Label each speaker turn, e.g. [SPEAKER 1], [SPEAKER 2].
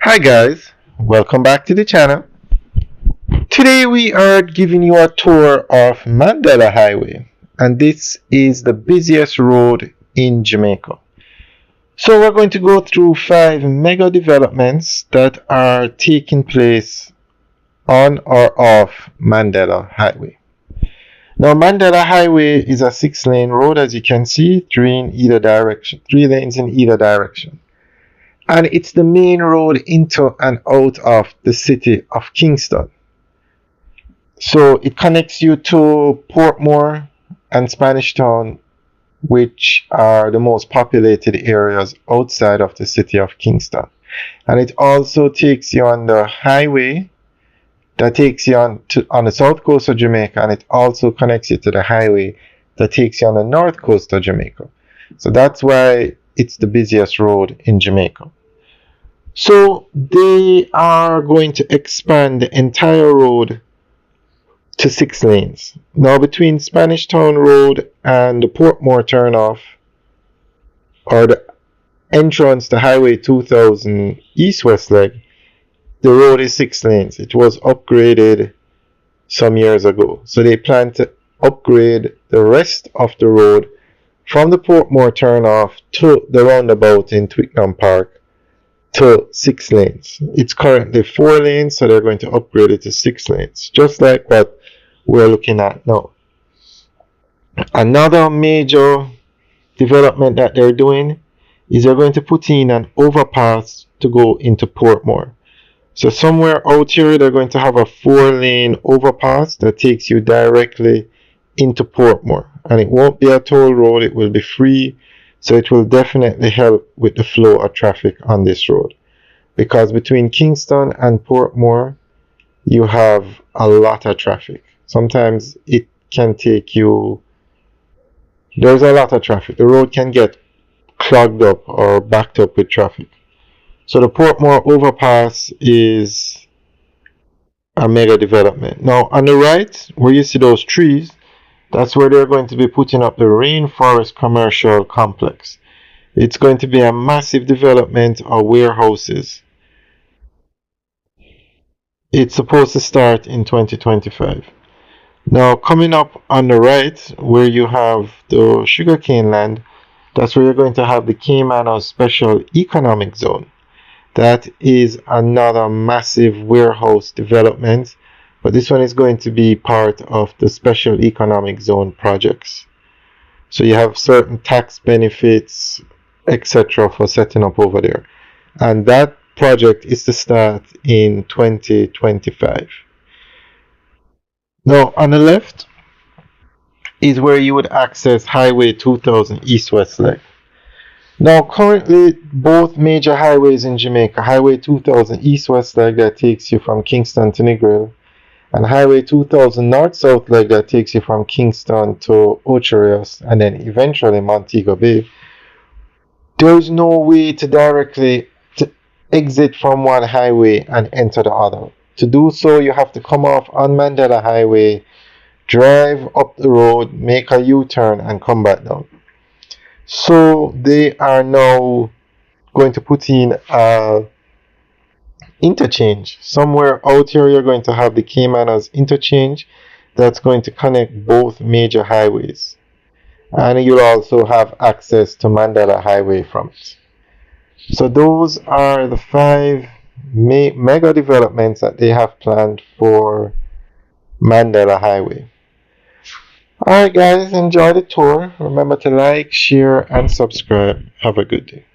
[SPEAKER 1] Hi guys, welcome back to the channel. Today we are giving you a tour of Mandela Highway, and this is the busiest road in Jamaica. So we're going to go through 5 mega developments that are taking place on or off Mandela Highway. Now Mandela Highway is a 6-lane road, as you can see, 3 lanes in either direction. And it's the main road into and out of the city of Kingston. So it connects you to Portmore and Spanish Town, which are the most populated areas outside of the city of Kingston. And it also takes you on the highway that takes you on the south coast of Jamaica, and it also connects you to the highway that takes you on the north coast of Jamaica. So that's why it's the busiest road in Jamaica. So they are going to expand the entire road to 6 lanes. Now between Spanish Town Road and the Portmore turnoff, or the entrance to Highway 2000 east-west leg, the road is 6 lanes. It was upgraded some years ago. So they plan to upgrade the rest of the road from the Portmore turnoff to the roundabout in Twickenham Park to 6 lanes. It's currently 4 lanes, so they're going to upgrade it to 6 lanes, just like what we're looking at now. Another major development that they're doing is they're going to put in an overpass to go into Portmore. So somewhere out here they're going to have a 4-lane overpass that takes you directly into Portmore, and it won't be a toll road, it will be free. So it will definitely help with the flow of traffic on this road, because between Kingston and Portmore you have a lot of traffic. Sometimes it can take you, there's a lot of traffic. The road can get clogged up or backed up with traffic. So the Portmore overpass is a mega development. Now on the right, where you see those trees, that's where they're going to be putting up the Rainforest Commercial Complex. It's going to be a massive development of warehouses. It's supposed to start in 2025. Now coming up on the right, where you have the sugarcane land, that's where you're going to have the Cayman Special Economic Zone. That is another massive warehouse development, but this one is going to be part of the Special Economic Zone projects. So you have certain tax benefits, etc. for setting up over there. And that project is to start in 2025. Now on the left is where you would access Highway 2000 east-west leg. Now currently both major highways in Jamaica, Highway 2000 east-west leg that takes you from Kingston to Negril, and Highway 2000 north-south leg that takes you from Kingston to Ocho Rios and then eventually Montego Bay, there's no way to directly exit from one highway and enter the other. To do so, you have to come off on Mandela Highway, drive up the road, make a U-turn and come back down. So they are now going to put in a interchange. Somewhere out here you're going to have the Caymanas interchange that's going to connect both major highways. And you'll also have access to Mandela Highway from it. So those are the 5 mega developments that they have planned for Mandela Highway. Alright guys, enjoy the tour. Remember to like, share and subscribe. Have a good day.